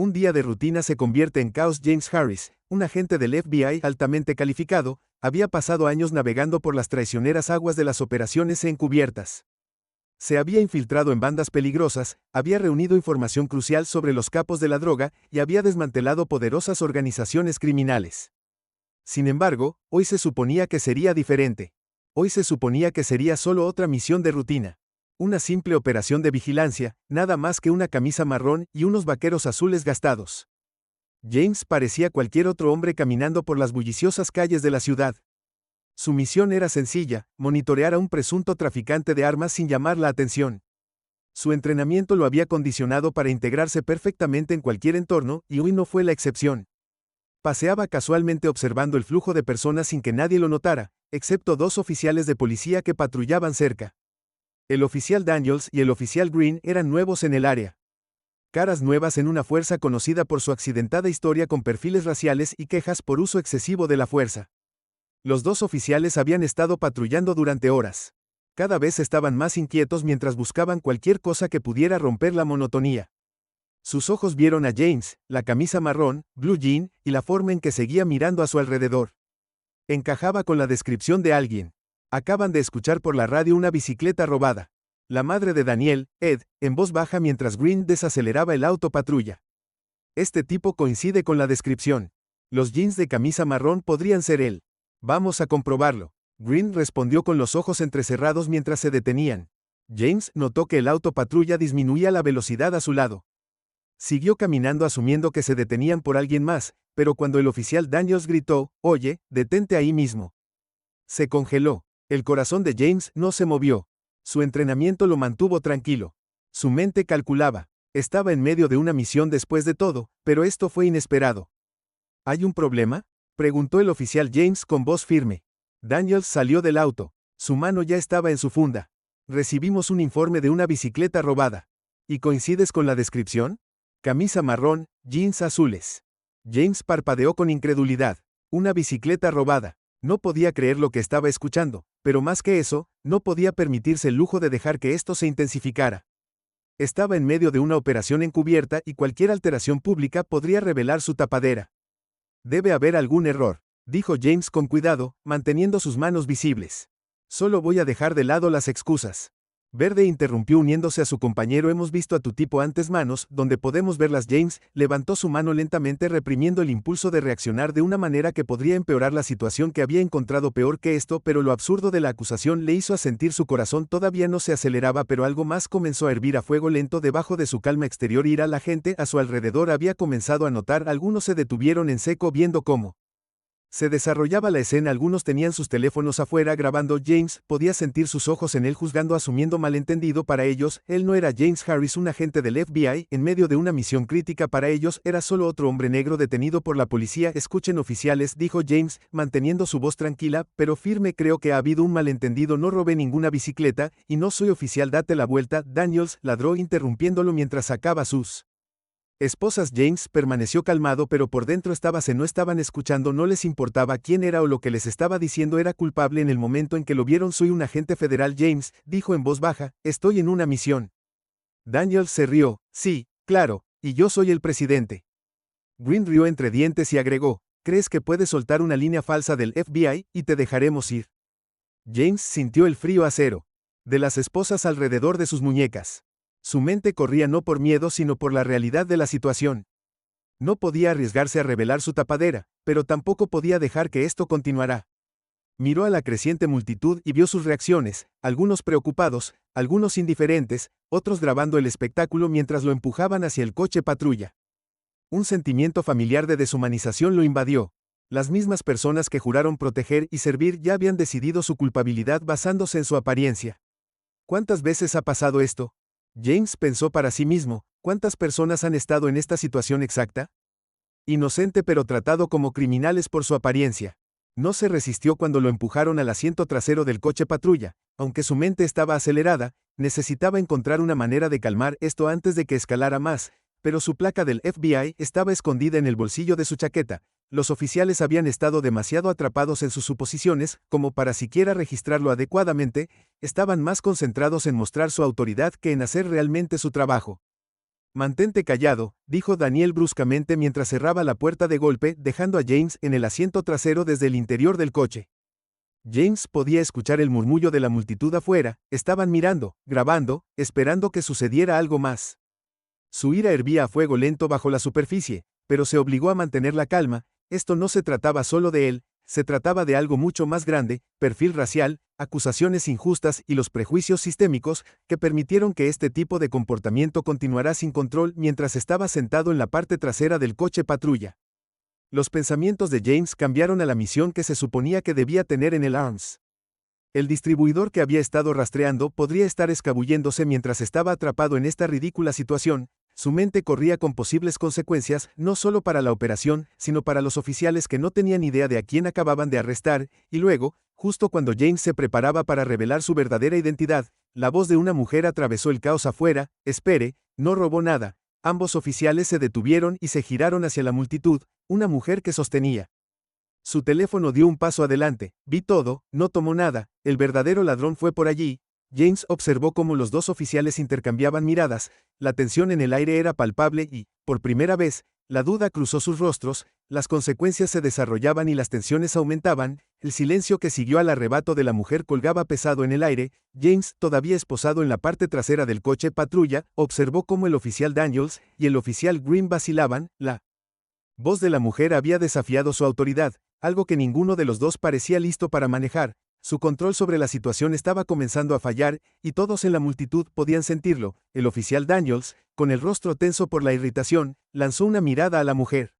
Un día de rutina se convierte en caos. James Harris, un agente del FBI altamente calificado, había pasado años navegando por las traicioneras aguas de las operaciones encubiertas. Se había infiltrado en bandas peligrosas, había reunido información crucial sobre los capos de la droga y había desmantelado poderosas organizaciones criminales. Sin embargo, hoy se suponía que sería diferente. Hoy se suponía que sería solo otra misión de rutina. Una simple operación de vigilancia, nada más que una camisa marrón y unos vaqueros azules gastados. James parecía cualquier otro hombre caminando por las bulliciosas calles de la ciudad. Su misión era sencilla: monitorear a un presunto traficante de armas sin llamar la atención. Su entrenamiento lo había condicionado para integrarse perfectamente en cualquier entorno, y hoy no fue la excepción. Paseaba casualmente observando el flujo de personas sin que nadie lo notara, excepto dos oficiales de policía que patrullaban cerca. El oficial Daniels y el oficial Green eran nuevos en el área. Caras nuevas en una fuerza conocida por su accidentada historia con perfiles raciales y quejas por uso excesivo de la fuerza. Los dos oficiales habían estado patrullando durante horas. Cada vez estaban más inquietos mientras buscaban cualquier cosa que pudiera romper la monotonía. Sus ojos vieron a James, la camisa marrón, blue jean, y la forma en que seguía mirando a su alrededor. Encajaba con la descripción de alguien. Acaban de escuchar por la radio una bicicleta robada. La madre de Daniel, Ed, en voz baja mientras Green desaceleraba el auto patrulla. Este tipo coincide con la descripción. Los jeans de camisa marrón podrían ser él. Vamos a comprobarlo. Green respondió con los ojos entrecerrados mientras se detenían. James notó que el auto patrulla disminuía la velocidad a su lado. Siguió caminando asumiendo que se detenían por alguien más, pero cuando el oficial Daniels gritó: «Oye, detente ahí mismo», se congeló. El corazón de James no se movió. Su entrenamiento lo mantuvo tranquilo. Su mente calculaba. Estaba en medio de una misión después de todo, pero esto fue inesperado. ¿Hay un problema?, preguntó el oficial James con voz firme. Daniels salió del auto. Su mano ya estaba en su funda. Recibimos un informe de una bicicleta robada. ¿Y coincides con la descripción? Camisa marrón, jeans azules. James parpadeó con incredulidad. Una bicicleta robada. No podía creer lo que estaba escuchando, pero más que eso, no podía permitirse el lujo de dejar que esto se intensificara. Estaba en medio de una operación encubierta y cualquier alteración pública podría revelar su tapadera. Debe haber algún error, dijo James con cuidado, manteniendo sus manos visibles. Solo voy a dejar de lado las excusas. Verde interrumpió uniéndose a su compañero. Hemos visto a tu tipo antes. Manos, donde podemos verlas. James levantó su mano lentamente reprimiendo el impulso de reaccionar de una manera que podría empeorar la situación que había encontrado peor que esto, pero lo absurdo de la acusación le hizo sentir su corazón todavía no se aceleraba, pero algo más comenzó a hervir a fuego lento debajo de su calma exterior. Ira. La gente a su alrededor había comenzado a notar. Algunos se detuvieron en seco viendo cómo se desarrollaba la escena. Algunos tenían sus teléfonos afuera grabando. James podía sentir sus ojos en él juzgando, asumiendo malentendido. Para ellos, él no era James Harris, un agente del FBI, en medio de una misión crítica. Para ellos, era solo otro hombre negro detenido por la policía. Escuchen, oficiales, dijo James, manteniendo su voz tranquila, pero firme. Creo que ha habido un malentendido. No robé ninguna bicicleta, y no soy oficial. Date la vuelta. Daniels ladró interrumpiéndolo mientras sacaba sus esposas. James permaneció calmado, pero por dentro no estaban escuchando. No les importaba quién era o lo que les estaba diciendo. Era culpable en el momento en que lo vieron. Soy un agente federal. James dijo en voz baja, estoy en una misión. Daniels se rió. Sí, claro, y yo soy el presidente. Green rió entre dientes y agregó, ¿crees que puedes soltar una línea falsa del FBI y te dejaremos ir? James sintió el frío acero de las esposas alrededor de sus muñecas. Su mente corría no por miedo sino por la realidad de la situación. No podía arriesgarse a revelar su tapadera, pero tampoco podía dejar que esto continuara. Miró a la creciente multitud y vio sus reacciones, algunos preocupados, algunos indiferentes, otros grabando el espectáculo mientras lo empujaban hacia el coche patrulla. Un sentimiento familiar de deshumanización lo invadió. Las mismas personas que juraron proteger y servir ya habían decidido su culpabilidad basándose en su apariencia. ¿Cuántas veces ha pasado esto? James pensó para sí mismo, ¿cuántas personas han estado en esta situación exacta? Inocente pero tratado como criminales por su apariencia. No se resistió cuando lo empujaron al asiento trasero del coche patrulla. Aunque su mente estaba acelerada, necesitaba encontrar una manera de calmar esto antes de que escalara más, pero su placa del FBI estaba escondida en el bolsillo de su chaqueta. Los oficiales habían estado demasiado atrapados en sus suposiciones como para siquiera registrarlo adecuadamente. Estaban más concentrados en mostrar su autoridad que en hacer realmente su trabajo. Mantente callado, dijo Daniel bruscamente mientras cerraba la puerta de golpe, dejando a James en el asiento trasero desde el interior del coche. James podía escuchar el murmullo de la multitud afuera, estaban mirando, grabando, esperando que sucediera algo más. Su ira hervía a fuego lento bajo la superficie, pero se obligó a mantener la calma. Esto no se trataba solo de él, se trataba de algo mucho más grande: perfil racial, acusaciones injustas y los prejuicios sistémicos que permitieron que este tipo de comportamiento continuara sin control mientras estaba sentado en la parte trasera del coche patrulla. Los pensamientos de James cambiaron a la misión que se suponía que debía tener en el Arms. El distribuidor que había estado rastreando podría estar escabulléndose mientras estaba atrapado en esta ridícula situación. Su mente corría con posibles consecuencias, no solo para la operación, sino para los oficiales que no tenían idea de a quién acababan de arrestar, y luego, justo cuando James se preparaba para revelar su verdadera identidad, la voz de una mujer atravesó el caos afuera: espere, no robó nada. Ambos oficiales se detuvieron y se giraron hacia la multitud, una mujer que sostenía su teléfono dio un paso adelante. Vi todo, no tomó nada, el verdadero ladrón fue por allí. James observó cómo los dos oficiales intercambiaban miradas, la tensión en el aire era palpable y, por primera vez, la duda cruzó sus rostros, las consecuencias se desarrollaban y las tensiones aumentaban. El silencio que siguió al arrebato de la mujer colgaba pesado en el aire. James, todavía esposado en la parte trasera del coche patrulla, observó cómo el oficial Daniels y el oficial Green vacilaban. La voz de la mujer había desafiado su autoridad, algo que ninguno de los dos parecía listo para manejar. Su control sobre la situación estaba comenzando a fallar, y todos en la multitud podían sentirlo. El oficial Daniels, con el rostro tenso por la irritación, lanzó una mirada a la mujer.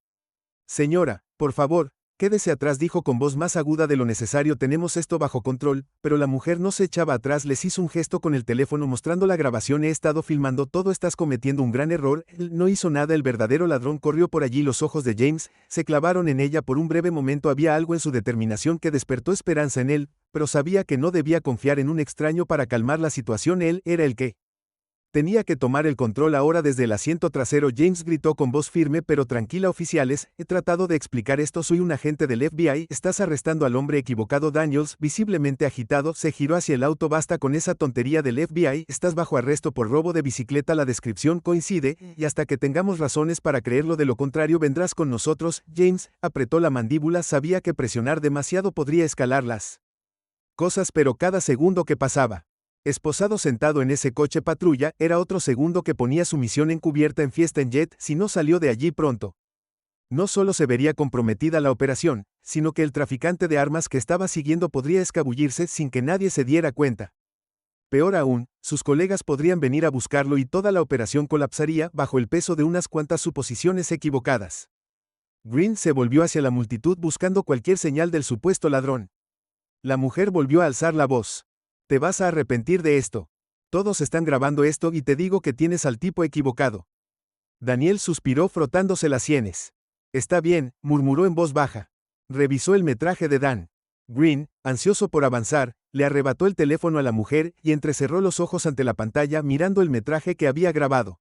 Señora, por favor, quédese atrás, dijo con voz más aguda de lo necesario. Tenemos esto bajo control, pero la mujer no se echaba atrás. Les hizo un gesto con el teléfono mostrando la grabación. He estado filmando todo, estás cometiendo un gran error. Él no hizo nada. El verdadero ladrón corrió por allí. Los ojos de James se clavaron en ella por un breve momento. Había algo en su determinación que despertó esperanza en él, pero sabía que no debía confiar en un extraño para calmar la situación. Él era el que tenía que tomar el control ahora. Desde el asiento trasero, James gritó con voz firme pero tranquila: oficiales, he tratado de explicar esto, soy un agente del FBI, estás arrestando al hombre equivocado. Daniels, visiblemente agitado, se giró hacia el auto. Basta con esa tontería del FBI, estás bajo arresto por robo de bicicleta. La descripción coincide, y hasta que tengamos razones para creerlo, de lo contrario vendrás con nosotros. James apretó la mandíbula, sabía que presionar demasiado podría escalar las cosas, pero cada segundo que pasaba esposado sentado en ese coche patrulla, era otro segundo que ponía su misión encubierta en fiesta. En Jet, si no salió de allí pronto, no solo se vería comprometida la operación, sino que el traficante de armas que estaba siguiendo podría escabullirse sin que nadie se diera cuenta. Peor aún, sus colegas podrían venir a buscarlo y toda la operación colapsaría bajo el peso de unas cuantas suposiciones equivocadas. Green se volvió hacia la multitud buscando cualquier señal del supuesto ladrón. La mujer volvió a alzar la voz. Te vas a arrepentir de esto. Todos están grabando esto y te digo que tienes al tipo equivocado. Daniel suspiró frotándose las sienes. Está bien, murmuró en voz baja. Revisó el metraje de Dan. Green, ansioso por avanzar, le arrebató el teléfono a la mujer y entrecerró los ojos ante la pantalla mirando el metraje que había grabado.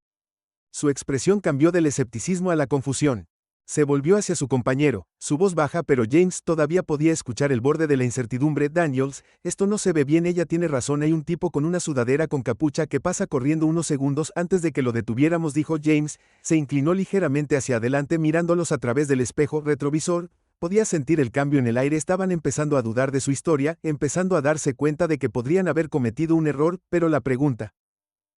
Su expresión cambió del escepticismo a la confusión. Se volvió hacia su compañero, su voz baja, pero James todavía podía escuchar el borde de la incertidumbre. Daniels, esto no se ve bien. Ella tiene razón, hay un tipo con una sudadera con capucha que pasa corriendo unos segundos antes de que lo detuviéramos, dijo James. Se inclinó ligeramente hacia adelante mirándolos a través del espejo retrovisor. Podía sentir el cambio en el aire. Estaban empezando a dudar de su historia, empezando a darse cuenta de que podrían haber cometido un error, pero la pregunta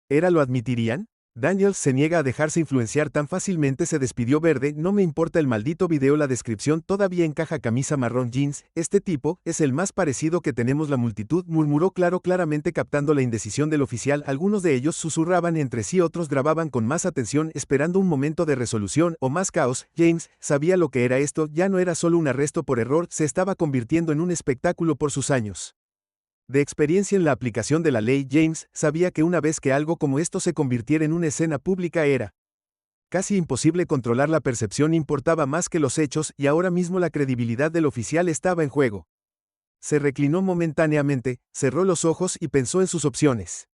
era: ¿lo admitirían? Daniels se niega a dejarse influenciar tan fácilmente. Se despidió. Verde, no me importa el maldito video. La descripción todavía encaja. Camisa marrón, jeans. Este tipo es el más parecido que tenemos. La multitud murmuró claramente captando la indecisión del oficial. Algunos de ellos susurraban entre sí, otros grababan con más atención, esperando un momento de resolución o más caos. James sabía lo que era esto. Ya no era solo un arresto por error, se estaba convirtiendo en un espectáculo. Por sus años de experiencia en la aplicación de la ley, James sabía que una vez que algo como esto se convirtiera en una escena pública era casi imposible controlar. La percepción importaba más que los hechos, y ahora mismo la credibilidad del oficial estaba en juego. Se reclinó momentáneamente, cerró los ojos y pensó en sus opciones.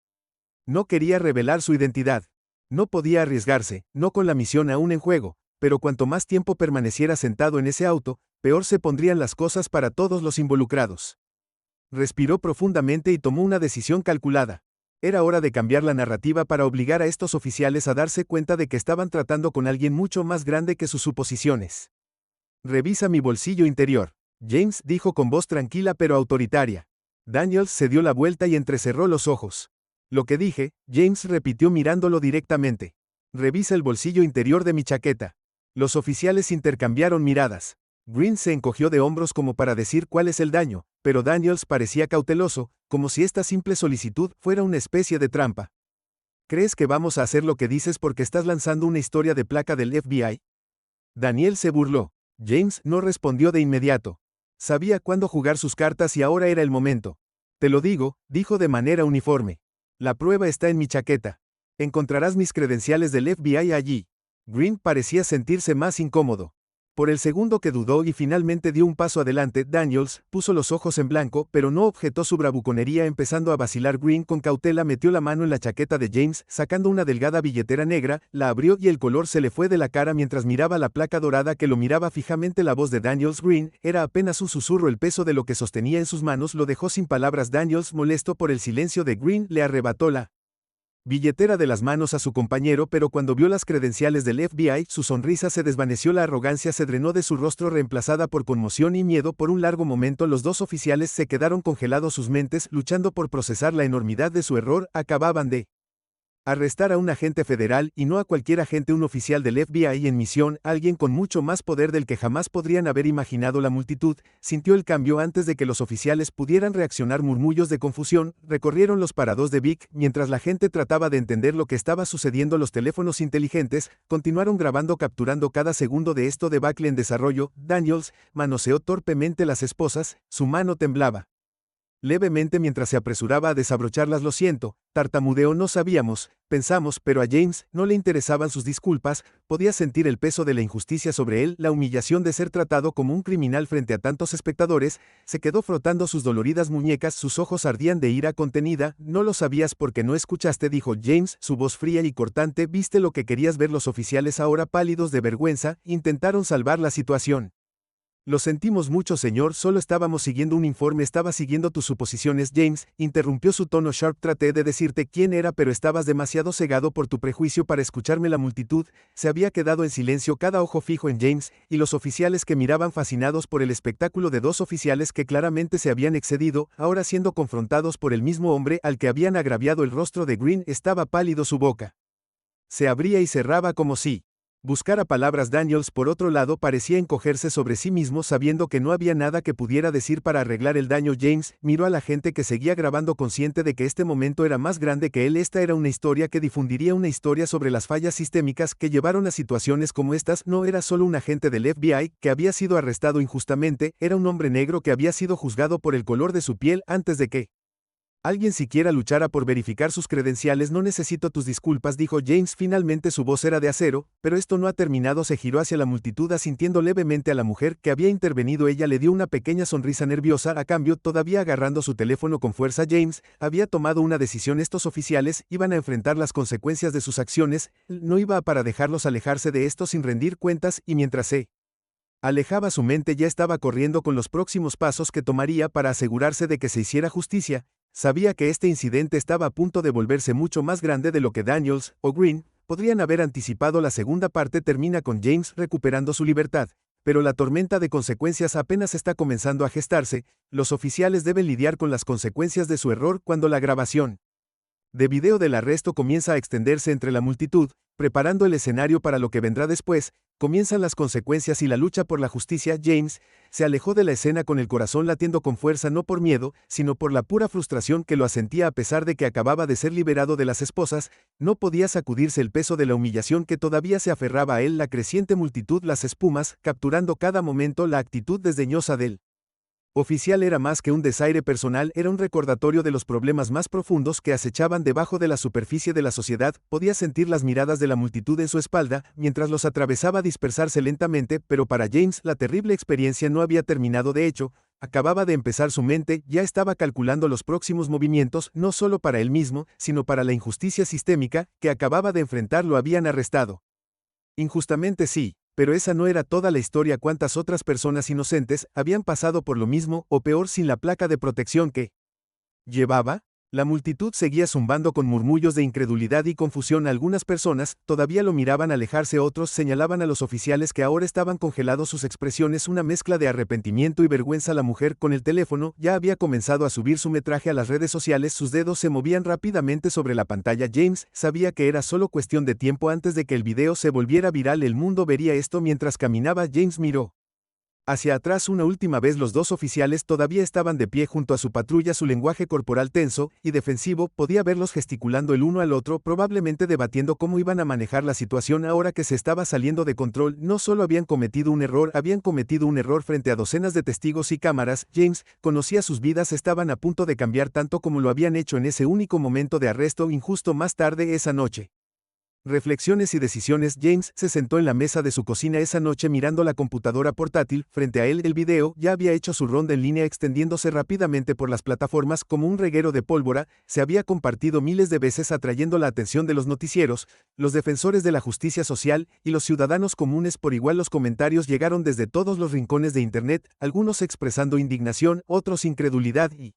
No quería revelar su identidad. No podía arriesgarse, no con la misión aún en juego, pero cuanto más tiempo permaneciera sentado en ese auto, peor se pondrían las cosas para todos los involucrados. Respiró profundamente y tomó una decisión calculada. Era hora de cambiar la narrativa para obligar a estos oficiales a darse cuenta de que estaban tratando con alguien mucho más grande que sus suposiciones. Revisa mi bolsillo interior, James dijo con voz tranquila pero autoritaria. Daniels se dio la vuelta y entrecerró los ojos. Lo que dije, James repitió mirándolo directamente. Revisa el bolsillo interior de mi chaqueta. Los oficiales intercambiaron miradas. Green se encogió de hombros como para decir cuál es el daño, pero Daniels parecía cauteloso, como si esta simple solicitud fuera una especie de trampa. ¿Crees que vamos a hacer lo que dices porque estás lanzando una historia de placa del FBI? Daniel se burló. James no respondió de inmediato. Sabía cuándo jugar sus cartas y ahora era el momento. Te lo digo, dijo de manera uniforme. La prueba está en mi chaqueta. Encontrarás mis credenciales del FBI allí. Green parecía sentirse más incómodo. Por el segundo que dudó y finalmente dio un paso adelante, Daniels puso los ojos en blanco, pero no objetó su bravuconería. Empezando a vacilar, Green con cautela metió la mano en la chaqueta de James, sacando una delgada billetera negra, la abrió y el color se le fue de la cara mientras miraba la placa dorada que lo miraba fijamente. La voz de Daniels Green era apenas un susurro. El peso de lo que sostenía en sus manos lo dejó sin palabras. Daniels, molesto por el silencio de Green, le arrebató la billetera de las manos a su compañero, pero cuando vio las credenciales del FBI, su sonrisa se desvaneció, la arrogancia se drenó de su rostro reemplazada por conmoción y miedo. Por un largo momento los dos oficiales se quedaron congelados, sus mentes luchando por procesar la enormidad de su error. Acababan de arrestar a un agente federal y no a cualquier agente, un oficial del FBI en misión, alguien con mucho más poder del que jamás podrían haber imaginado. La multitud sintió el cambio antes de que los oficiales pudieran reaccionar. Murmullos de confusión recorrieron los parados de Vic mientras la gente trataba de entender lo que estaba sucediendo. Los teléfonos inteligentes continuaron grabando, capturando cada segundo de esto debacle en desarrollo. Daniels manoseó torpemente las esposas, su mano temblaba levemente mientras se apresuraba a desabrocharlas. Lo siento, tartamudeó, no sabíamos, pensamos, pero a James no le interesaban sus disculpas, podía sentir el peso de la injusticia sobre él, la humillación de ser tratado como un criminal frente a tantos espectadores. Se quedó frotando sus doloridas muñecas, sus ojos ardían de ira contenida. No lo sabías porque no escuchaste, dijo James, su voz fría y cortante. Viste lo que querías ver. Los oficiales, ahora pálidos de vergüenza, intentaron salvar la situación. Lo sentimos mucho, señor, solo estábamos siguiendo un informe. Estaba siguiendo tus suposiciones. James interrumpió, su tono sharp. Traté de decirte quién era, pero estabas demasiado cegado por tu prejuicio para escucharme. La multitud se había quedado en silencio, cada ojo fijo en James, y los oficiales que miraban fascinados por el espectáculo de dos oficiales que claramente se habían excedido, ahora siendo confrontados por el mismo hombre al que habían agraviado. El rostro de Green estaba pálido, su boca se abría y cerraba como si buscara palabras. Daniels, por otro lado, parecía encogerse sobre sí mismo, sabiendo que no había nada que pudiera decir para arreglar el daño. James miró a la gente que seguía grabando, consciente de que este momento era más grande que él. Esta era una historia que difundiría, una historia sobre las fallas sistémicas que llevaron a situaciones como estas. No era solo un agente del FBI que había sido arrestado injustamente, era un hombre negro que había sido juzgado por el color de su piel antes de que alguien siquiera luchara por verificar sus credenciales. No necesito tus disculpas, dijo James. Finalmente su voz era de acero, pero esto no ha terminado. Se giró hacia la multitud, asintiendo levemente a la mujer que había intervenido. Ella le dio una pequeña sonrisa nerviosa a cambio, todavía agarrando su teléfono con fuerza. James había tomado una decisión. Estos oficiales iban a enfrentar las consecuencias de sus acciones. No iba para dejarlos alejarse de esto sin rendir cuentas, y mientras se alejaba, su mente ya estaba corriendo con los próximos pasos que tomaría para asegurarse de que se hiciera justicia. Sabía que este incidente estaba a punto de volverse mucho más grande de lo que Daniels o Green podrían haber anticipado. La segunda parte termina con James recuperando su libertad, pero la tormenta de consecuencias apenas está comenzando a gestarse. Los oficiales deben lidiar con las consecuencias de su error cuando la grabación de video del arresto comienza a extenderse entre la multitud, preparando el escenario para lo que vendrá después. Comienzan las consecuencias y la lucha por la justicia. James se alejó de la escena con el corazón latiendo con fuerza, no por miedo, sino por la pura frustración que lo asentía. A pesar de que acababa de ser liberado de las esposas, no podía sacudirse el peso de la humillación que todavía se aferraba a él. La creciente multitud, las espumas, capturando cada momento. La actitud desdeñosa del oficial era más que un desaire personal, era un recordatorio de los problemas más profundos que acechaban debajo de la superficie de la sociedad. Podía sentir las miradas de la multitud en su espalda, mientras los atravesaba, dispersarse lentamente, pero para James la terrible experiencia no había terminado. De hecho, acababa de empezar. Su mente ya estaba calculando los próximos movimientos, no solo para él mismo, sino para la injusticia sistémica que acababa de enfrentar. Lo habían arrestado injustamente, sí. Pero esa no era toda la historia. Cuántas otras personas inocentes habían pasado por lo mismo o peor sin la placa de protección que llevaba. La multitud seguía zumbando con murmullos de incredulidad y confusión. Algunas personas todavía lo miraban alejarse, otros señalaban a los oficiales que ahora estaban congelados sus expresiones, una mezcla de arrepentimiento y vergüenza. La mujer con el teléfono ya había comenzado a subir su metraje a las redes sociales, sus dedos se movían rápidamente sobre la pantalla. James sabía que era solo cuestión de tiempo antes de que el video se volviera viral. El mundo vería esto mientras caminaba. James miró hacia atrás una última vez. Los dos oficiales todavía estaban de pie junto a su patrulla, su lenguaje corporal tenso y defensivo. Podía verlos gesticulando el uno al otro, probablemente debatiendo cómo iban a manejar la situación ahora que se estaba saliendo de control. No solo habían cometido un error frente a docenas de testigos y cámaras. James conocía sus vidas, estaban a punto de cambiar tanto como lo habían hecho en ese único momento de arresto injusto más tarde esa noche. Reflexiones y decisiones. James se sentó en la mesa de su cocina esa noche mirando la computadora portátil. Frente a él, el video ya había hecho su ronda en línea, extendiéndose rápidamente por las plataformas como un reguero de pólvora. Se había compartido miles de veces, atrayendo la atención de los noticieros, los defensores de la justicia social y los ciudadanos comunes por igual. Los comentarios llegaron desde todos los rincones de Internet, algunos expresando indignación, otros incredulidad y,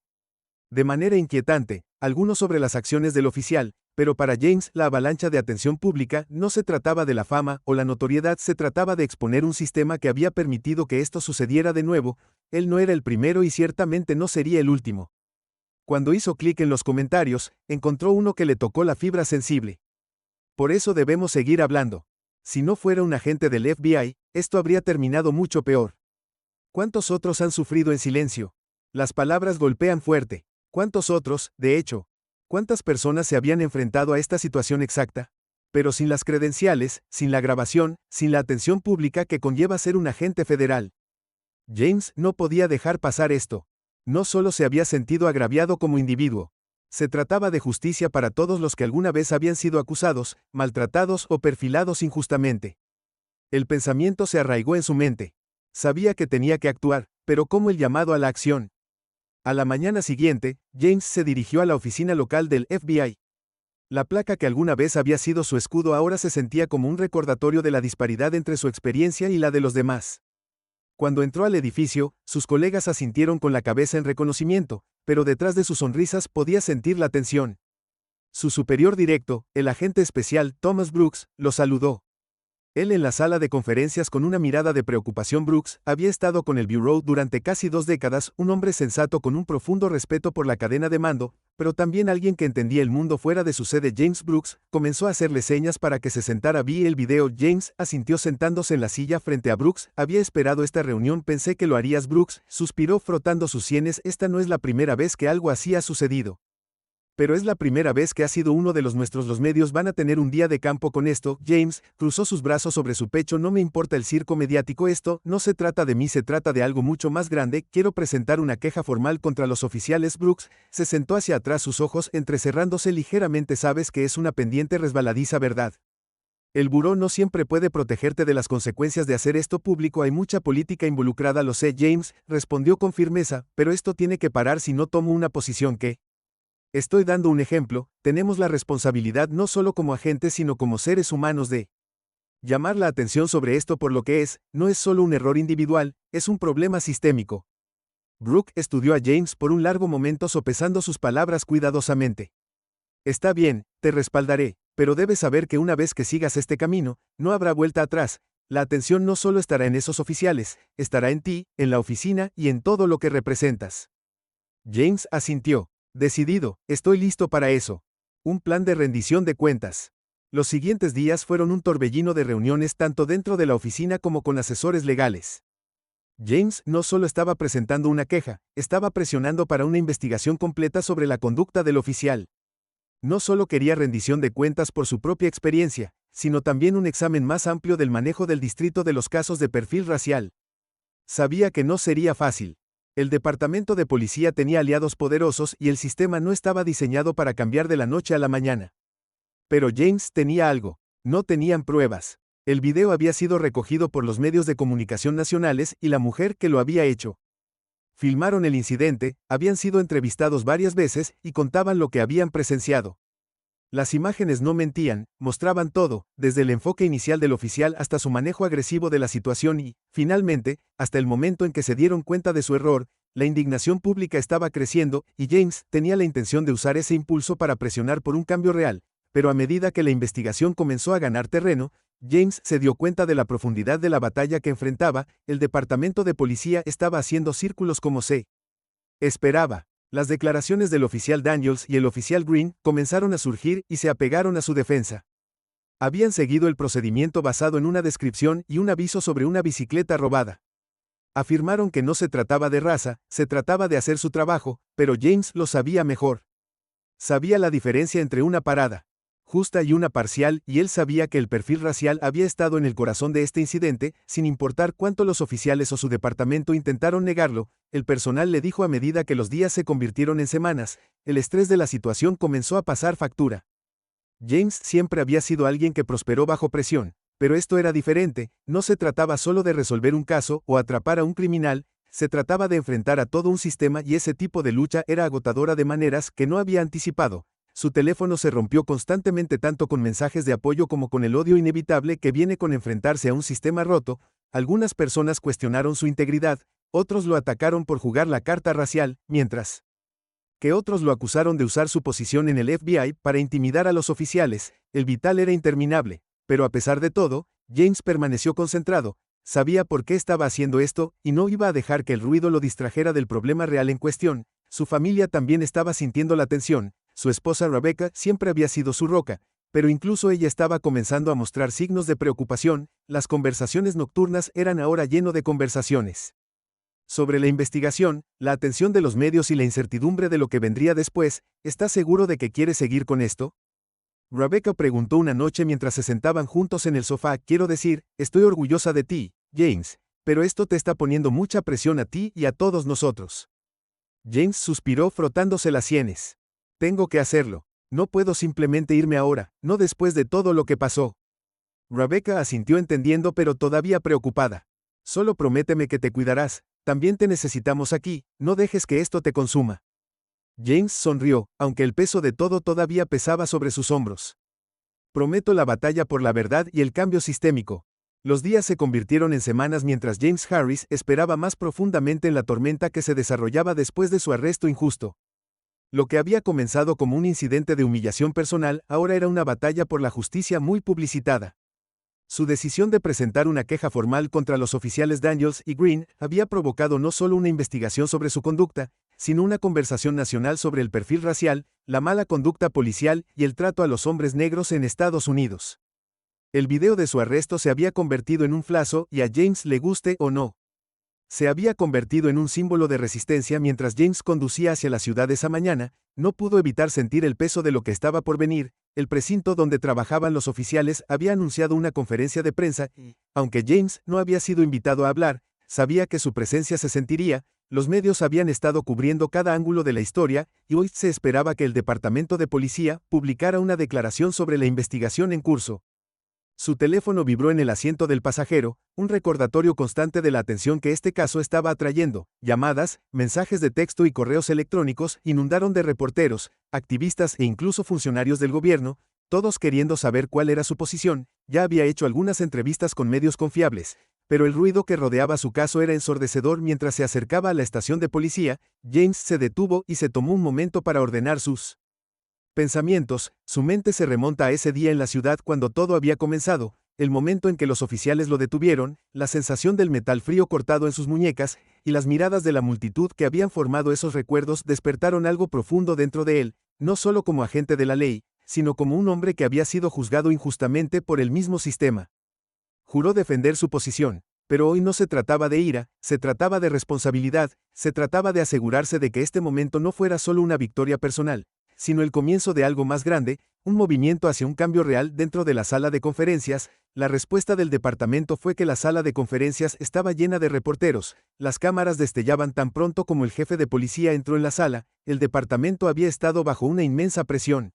de manera inquietante, algunos sobre las acciones del oficial. Pero para James, la avalancha de atención pública no se trataba de la fama o la notoriedad, se trataba de exponer un sistema que había permitido que esto sucediera de nuevo. Él no era el primero y ciertamente no sería el último. Cuando hizo clic en los comentarios, encontró uno que le tocó la fibra sensible. Por eso debemos seguir hablando. Si no fuera un agente del FBI, esto habría terminado mucho peor. ¿Cuántos otros han sufrido en silencio? Las palabras golpean fuerte. ¿Cuántos otros, de hecho? ¿Cuántas personas se habían enfrentado a esta situación exacta? Pero sin las credenciales, sin la grabación, sin la atención pública que conlleva ser un agente federal. James no podía dejar pasar esto. No solo se había sentido agraviado como individuo. Se trataba de justicia para todos los que alguna vez habían sido acusados, maltratados o perfilados injustamente. El pensamiento se arraigó en su mente. Sabía que tenía que actuar, pero ¿cómo? El llamado a la acción. A la mañana siguiente, James se dirigió a la oficina local del FBI. La placa que alguna vez había sido su escudo ahora se sentía como un recordatorio de la disparidad entre su experiencia y la de los demás. Cuando entró al edificio, sus colegas asintieron con la cabeza en reconocimiento, pero detrás de sus sonrisas podía sentir la tensión. Su superior directo, el agente especial Thomas Brooks, lo saludó. Él en la sala de conferencias con una mirada de preocupación. Brooks había estado con el Bureau durante casi 2 décadas, un hombre sensato con un profundo respeto por la cadena de mando, pero también alguien que entendía el mundo fuera de su sede. James Brooks comenzó a hacerle señas para que se sentara. Vi el video. James asintió sentándose en la silla frente a Brooks. Había esperado esta reunión, pensé que lo harías. Brooks suspiró frotando sus sienes. Esta no es la primera vez que algo así ha sucedido. Pero es la primera vez que ha sido uno de los nuestros. Los medios van a tener un día de campo con esto. James cruzó sus brazos sobre su pecho. No me importa el circo mediático. Esto no se trata de mí, se trata de algo mucho más grande. Quiero presentar una queja formal contra los oficiales. Brooks se sentó hacia atrás, sus ojos entrecerrándose ligeramente. Sabes que es una pendiente resbaladiza, ¿verdad? El buró no siempre puede protegerte de las consecuencias de hacer esto público. Hay mucha política involucrada, lo sé. James respondió con firmeza, pero esto tiene que parar si no tomo una posición que... Estoy dando un ejemplo. Tenemos la responsabilidad no solo como agentes sino como seres humanos de llamar la atención sobre esto por lo que es. No es solo un error individual, es un problema sistémico. Brooke estudió a James por un largo momento, sopesando sus palabras cuidadosamente. Está bien, te respaldaré, pero debes saber que una vez que sigas este camino, no habrá vuelta atrás. La atención no solo estará en esos oficiales, estará en ti, en la oficina y en todo lo que representas. James asintió. Decidido, estoy listo para eso. Un plan de rendición de cuentas. Los siguientes días fueron un torbellino de reuniones tanto dentro de la oficina como con asesores legales. James no solo estaba presentando una queja, estaba presionando para una investigación completa sobre la conducta del oficial. No solo quería rendición de cuentas por su propia experiencia, sino también un examen más amplio del manejo del distrito de los casos de perfil racial. Sabía que no sería fácil. El departamento de policía tenía aliados poderosos y el sistema no estaba diseñado para cambiar de la noche a la mañana. Pero James tenía algo. No tenían pruebas. El video había sido recogido por los medios de comunicación nacionales y la mujer que lo había hecho. Filmaron el incidente, habían sido entrevistados varias veces y contaban lo que habían presenciado. Las imágenes no mentían, mostraban todo, desde el enfoque inicial del oficial hasta su manejo agresivo de la situación y, finalmente, hasta el momento en que se dieron cuenta de su error. La indignación pública estaba creciendo, y James tenía la intención de usar ese impulso para presionar por un cambio real, pero a medida que la investigación comenzó a ganar terreno, James se dio cuenta de la profundidad de la batalla que enfrentaba. El departamento de policía estaba haciendo círculos como se esperaba. Las declaraciones del oficial Daniels y el oficial Green comenzaron a surgir y se apegaron a su defensa. Habían seguido el procedimiento basado en una descripción y un aviso sobre una bicicleta robada. Afirmaron que no se trataba de raza, se trataba de hacer su trabajo, pero James lo sabía mejor. Sabía la diferencia entre una parada justa y una parcial, y él sabía que el perfil racial había estado en el corazón de este incidente, sin importar cuánto los oficiales o su departamento intentaron negarlo. El personal le dijo a medida que los días se convirtieron en semanas, el estrés de la situación comenzó a pasar factura. James siempre había sido alguien que prosperó bajo presión, pero esto era diferente. No se trataba solo de resolver un caso o atrapar a un criminal, se trataba de enfrentar a todo un sistema, y ese tipo de lucha era agotadora de maneras que no había anticipado. Su teléfono se rompió constantemente, tanto con mensajes de apoyo como con el odio inevitable que viene con enfrentarse a un sistema roto. Algunas personas cuestionaron su integridad, otros lo atacaron por jugar la carta racial, mientras que otros lo acusaron de usar su posición en el FBI para intimidar a los oficiales. El vital era interminable, pero a pesar de todo, James permaneció concentrado. Sabía por qué estaba haciendo esto, y no iba a dejar que el ruido lo distrajera del problema real en cuestión. Su familia también estaba sintiendo la tensión. Su esposa Rebecca siempre había sido su roca, pero incluso ella estaba comenzando a mostrar signos de preocupación. Las conversaciones nocturnas eran ahora lleno de conversaciones sobre la investigación, la atención de los medios y la incertidumbre de lo que vendría después. ¿Estás seguro de que quieres seguir con esto?, Rebecca preguntó una noche mientras se sentaban juntos en el sofá. Quiero decir, estoy orgullosa de ti, James, pero esto te está poniendo mucha presión a ti y a todos nosotros. James suspiró frotándose las sienes. Tengo que hacerlo. No puedo simplemente irme ahora, no después de todo lo que pasó. Rebecca asintió entendiendo, pero todavía preocupada. Solo prométeme que te cuidarás. También te necesitamos aquí, no dejes que esto te consuma. James sonrió, aunque el peso de todo todavía pesaba sobre sus hombros. Prometo la batalla por la verdad y el cambio sistémico. Los días se convirtieron en semanas mientras James Harris esperaba más profundamente en la tormenta que se desarrollaba después de su arresto injusto. Lo que había comenzado como un incidente de humillación personal ahora era una batalla por la justicia muy publicitada. Su decisión de presentar una queja formal contra los oficiales Daniels y Green había provocado no solo una investigación sobre su conducta, sino una conversación nacional sobre el perfil racial, la mala conducta policial y el trato a los hombres negros en Estados Unidos. El video de su arresto se había convertido en un flazo, y a James le guste o no, se había convertido en un símbolo de resistencia. Mientras James conducía hacia la ciudad esa mañana, no pudo evitar sentir el peso de lo que estaba por venir. El precinto donde trabajaban los oficiales había anunciado una conferencia de prensa y, aunque James no había sido invitado a hablar, sabía que su presencia se sentiría. Los medios habían estado cubriendo cada ángulo de la historia, y hoy se esperaba que el departamento de policía publicara una declaración sobre la investigación en curso. Su teléfono vibró en el asiento del pasajero, un recordatorio constante de la atención que este caso estaba atrayendo. Llamadas, mensajes de texto y correos electrónicos inundaron de reporteros, activistas e incluso funcionarios del gobierno, todos queriendo saber cuál era su posición. Ya había hecho algunas entrevistas con medios confiables, pero el ruido que rodeaba su caso era ensordecedor. Mientras se acercaba a la estación de policía, James se detuvo y se tomó un momento para ordenar sus pensamientos. Su mente se remonta a ese día en la ciudad cuando todo había comenzado, el momento en que los oficiales lo detuvieron, la sensación del metal frío cortado en sus muñecas, y las miradas de la multitud que habían formado esos recuerdos despertaron algo profundo dentro de él, no solo como agente de la ley, sino como un hombre que había sido juzgado injustamente por el mismo sistema. Juró defender su posición, pero hoy no se trataba de ira, se trataba de responsabilidad, se trataba de asegurarse de que este momento no fuera solo una victoria personal, sino el comienzo de algo más grande, un movimiento hacia un cambio real. Dentro de la sala de conferencias, la respuesta del departamento fue que la sala de conferencias estaba llena de reporteros. Las cámaras destellaban tan pronto como el jefe de policía entró en la sala. El departamento había estado bajo una inmensa presión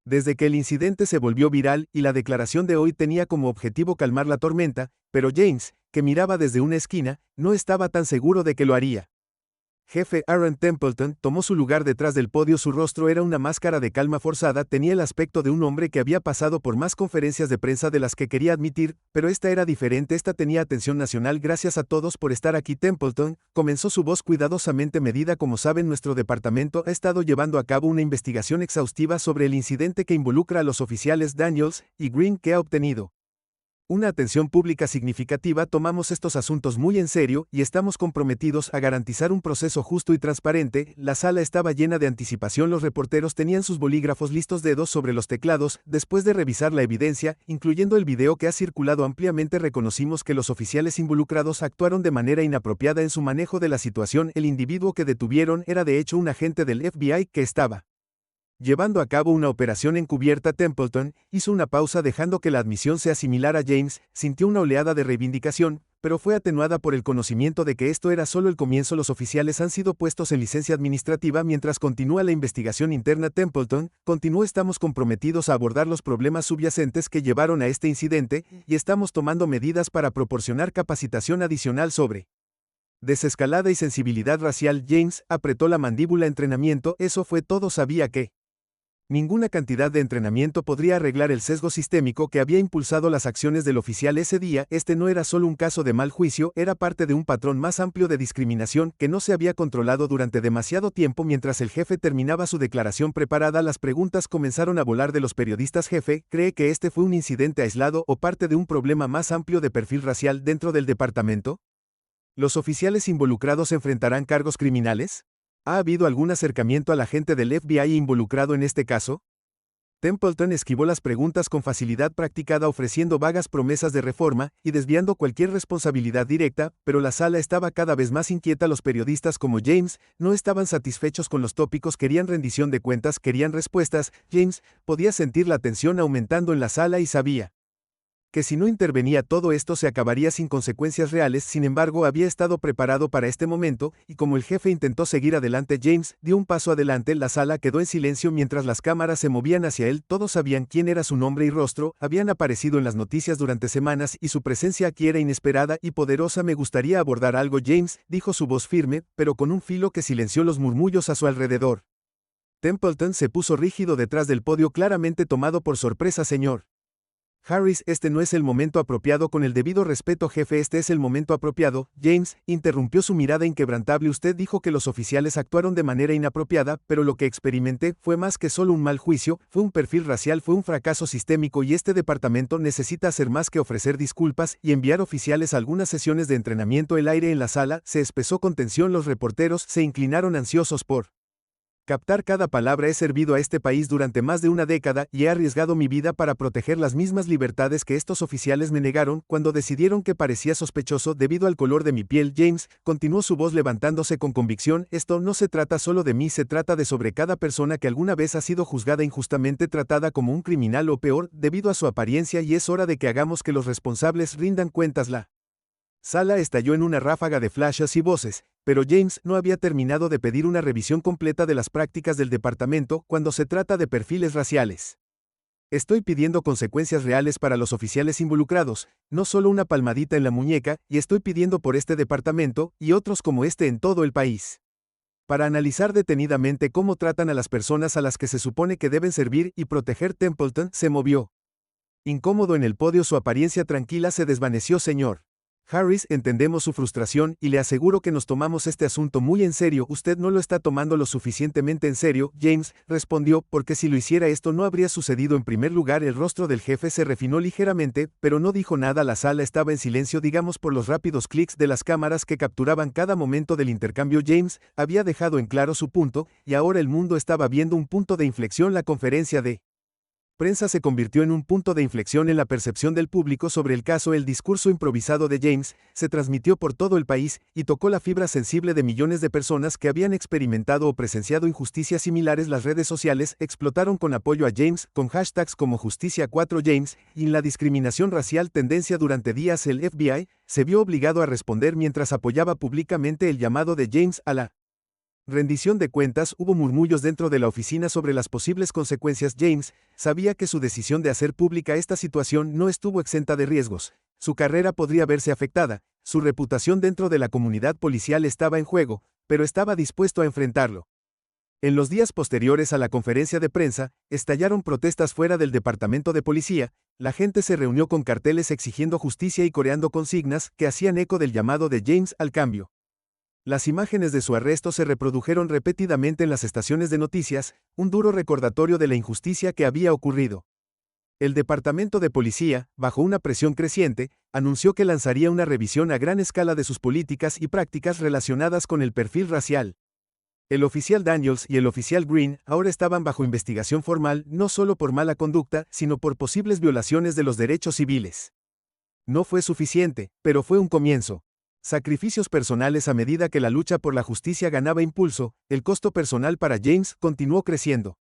desde que el incidente se volvió viral, y la declaración de hoy tenía como objetivo calmar la tormenta, pero James, que miraba desde una esquina, no estaba tan seguro de que lo haría. Jefe Aaron Templeton tomó su lugar detrás del podio. Su rostro era una máscara de calma forzada, tenía el aspecto de un hombre que había pasado por más conferencias de prensa de las que quería admitir, pero esta era diferente, esta tenía atención nacional. Gracias a todos por estar aquí. Templeton comenzó, su voz cuidadosamente medida. Como saben, nuestro departamento ha estado llevando a cabo una investigación exhaustiva sobre el incidente que involucra a los oficiales Daniels y Green, que ha obtenido una atención pública significativa. Tomamos estos asuntos muy en serio y estamos comprometidos a garantizar un proceso justo y transparente. La sala estaba llena de anticipación. Los reporteros tenían sus bolígrafos listos, dedos sobre los teclados. Después de revisar la evidencia, incluyendo el video que ha circulado ampliamente, reconocimos que los oficiales involucrados actuaron de manera inapropiada en su manejo de la situación. El individuo que detuvieron era de hecho un agente del FBI que estaba llevando a cabo una operación encubierta. Templeton hizo una pausa, dejando que la admisión sea similar a James. Sintió una oleada de reivindicación, pero fue atenuada por el conocimiento de que esto era solo el comienzo. Los oficiales han sido puestos en licencia administrativa mientras continúa la investigación interna. Templeton continuó: estamos comprometidos a abordar los problemas subyacentes que llevaron a este incidente y estamos tomando medidas para proporcionar capacitación adicional sobre desescalada y sensibilidad racial. James apretó la mandíbula. Entrenamiento, eso fue todo. Sabía que ninguna cantidad de entrenamiento podría arreglar el sesgo sistémico que había impulsado las acciones del oficial ese día. Este no era solo un caso de mal juicio, era parte de un patrón más amplio de discriminación que no se había controlado durante demasiado tiempo. Mientras el jefe terminaba su declaración preparada, las preguntas comenzaron a volar de los periodistas. Jefe, ¿cree que este fue un incidente aislado o parte de un problema más amplio de perfil racial dentro del departamento? ¿Los oficiales involucrados enfrentarán cargos criminales? ¿Ha habido algún acercamiento al agente del FBI involucrado en este caso? Templeton esquivó las preguntas con facilidad practicada, ofreciendo vagas promesas de reforma y desviando cualquier responsabilidad directa, pero la sala estaba cada vez más inquieta. Los periodistas, como James, no estaban satisfechos con los tópicos, querían rendición de cuentas, querían respuestas. James podía sentir la tensión aumentando en la sala y sabía que si no intervenía todo esto se acabaría sin consecuencias reales. Sin embargo, había estado preparado para este momento, y como el jefe intentó seguir adelante, James dio un paso adelante. La sala quedó en silencio mientras las cámaras se movían hacia él. Todos sabían quién era, su nombre y rostro habían aparecido en las noticias durante semanas, y su presencia aquí era inesperada y poderosa. Me gustaría abordar algo, James, dijo, su voz firme, pero con un filo que silenció los murmullos a su alrededor. Templeton se puso rígido detrás del podio, claramente tomado por sorpresa. Señor Harris, este no es el momento apropiado. Con el debido respeto, jefe, este es el momento apropiado. James interrumpió, su mirada inquebrantable. Usted dijo que los oficiales actuaron de manera inapropiada, pero lo que experimenté fue más que solo un mal juicio, fue un perfil racial, fue un fracaso sistémico, y este departamento necesita hacer más que ofrecer disculpas y enviar oficiales a algunas sesiones de entrenamiento. El aire en la sala se espesó con tensión. Los reporteros se inclinaron ansiosos por captar cada palabra. He servido a este país durante más de una década y he arriesgado mi vida para proteger las mismas libertades que estos oficiales me negaron cuando decidieron que parecía sospechoso debido al color de mi piel. James continuó, su voz levantándose con convicción. Esto no se trata solo de mí, se trata de sobre cada persona que alguna vez ha sido juzgada injustamente, tratada como un criminal o peor, debido a su apariencia, y es hora de que hagamos que los responsables rindan cuentas. La sala estalló en una ráfaga de flashes y voces, pero James no había terminado de pedir una revisión completa de las prácticas del departamento cuando se trata de perfiles raciales. Estoy pidiendo consecuencias reales para los oficiales involucrados, no solo una palmadita en la muñeca, y estoy pidiendo por este departamento y otros como este en todo el país, para analizar detenidamente cómo tratan a las personas a las que se supone que deben servir y proteger. Templeton se movió incómodo en el podio, su apariencia tranquila se desvaneció. Señor Harris, entendemos su frustración y le aseguro que nos tomamos este asunto muy en serio. Usted no lo está tomando lo suficientemente en serio, James respondió, porque si lo hiciera esto no habría sucedido. En primer lugar, el rostro del jefe se refinó ligeramente, pero no dijo nada. La sala estaba en silencio, digamos por los rápidos clics de las cámaras que capturaban cada momento del intercambio. James había dejado en claro su punto, y ahora el mundo estaba viendo un punto de inflexión. La conferencia de prensa se convirtió en un punto de inflexión en la percepción del público sobre el caso. El discurso improvisado de James se transmitió por todo el país y tocó la fibra sensible de millones de personas que habían experimentado o presenciado injusticias similares. Las redes sociales explotaron con apoyo a James, con hashtags como Justicia4James y la discriminación racial tendencia. Durante días el FBI se vio obligado a responder mientras apoyaba públicamente el llamado de James a la rendición de cuentas. Hubo murmullos dentro de la oficina sobre las posibles consecuencias. James sabía que su decisión de hacer pública esta situación no estuvo exenta de riesgos. Su carrera podría verse afectada, su reputación dentro de la comunidad policial estaba en juego, pero estaba dispuesto a enfrentarlo. En los días posteriores a la conferencia de prensa, estallaron protestas fuera del departamento de policía, la gente se reunió con carteles exigiendo justicia y coreando consignas que hacían eco del llamado de James al cambio. Las imágenes de su arresto se reprodujeron repetidamente en las estaciones de noticias, un duro recordatorio de la injusticia que había ocurrido. El departamento de policía, bajo una presión creciente, anunció que lanzaría una revisión a gran escala de sus políticas y prácticas relacionadas con el perfil racial. El oficial Daniels y el oficial Green ahora estaban bajo investigación formal no solo por mala conducta, sino por posibles violaciones de los derechos civiles. No fue suficiente, pero fue un comienzo. Sacrificios personales a medida que la lucha por la justicia ganaba impulso, el costo personal para James continuó creciendo.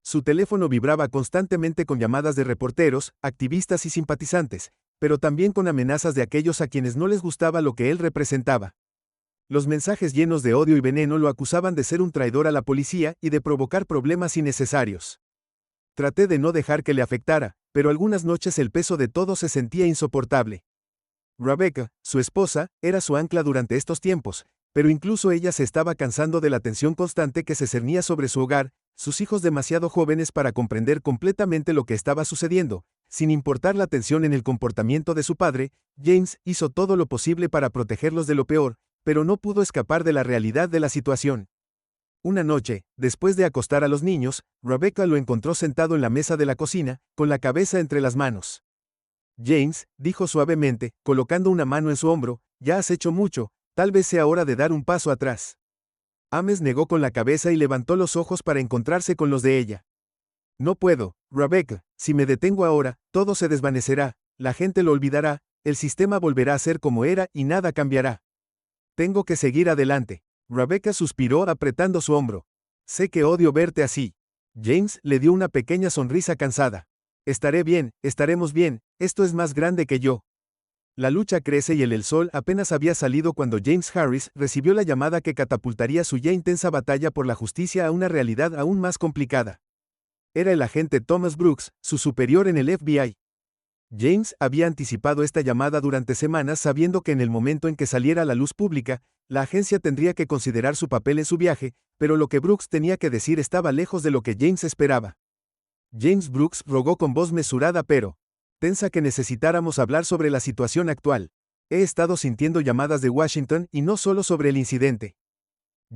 Su teléfono vibraba constantemente con llamadas de reporteros, activistas y simpatizantes, pero también con amenazas de aquellos a quienes no les gustaba lo que él representaba. Los mensajes llenos de odio y veneno lo acusaban de ser un traidor a la policía y de provocar problemas innecesarios. Traté de no dejar que le afectara, pero algunas noches el peso de todo se sentía insoportable. Rebecca, su esposa, era su ancla durante estos tiempos, pero incluso ella se estaba cansando de la tensión constante que se cernía sobre su hogar, sus hijos demasiado jóvenes para comprender completamente lo que estaba sucediendo. Sin importar la tensión en el comportamiento de su padre, James hizo todo lo posible para protegerlos de lo peor, pero no pudo escapar de la realidad de la situación. Una noche, después de acostar a los niños, Rebecca lo encontró sentado en la mesa de la cocina, con la cabeza entre las manos. James, dijo suavemente, colocando una mano en su hombro, ya has hecho mucho, tal vez sea hora de dar un paso atrás. Ames negó con la cabeza y levantó los ojos para encontrarse con los de ella. No puedo, Rebecca, si me detengo ahora, todo se desvanecerá, la gente lo olvidará, el sistema volverá a ser como era y nada cambiará. Tengo que seguir adelante. Rebecca suspiró apretando su hombro. Sé que odio verte así. James le dio una pequeña sonrisa cansada. Estaré bien, estaremos bien, esto es más grande que yo. La lucha crece y el sol apenas había salido cuando James Harris recibió la llamada que catapultaría su ya intensa batalla por la justicia a una realidad aún más complicada. Era el agente Thomas Brooks, su superior en el FBI. James había anticipado esta llamada durante semanas sabiendo que en el momento en que saliera a la luz pública, la agencia tendría que considerar su papel en su viaje, pero lo que Brooks tenía que decir estaba lejos de lo que James esperaba. James Brooks rogó con voz mesurada pero tensa que necesitáramos hablar sobre la situación actual. He estado sintiendo llamadas de Washington y no solo sobre el incidente.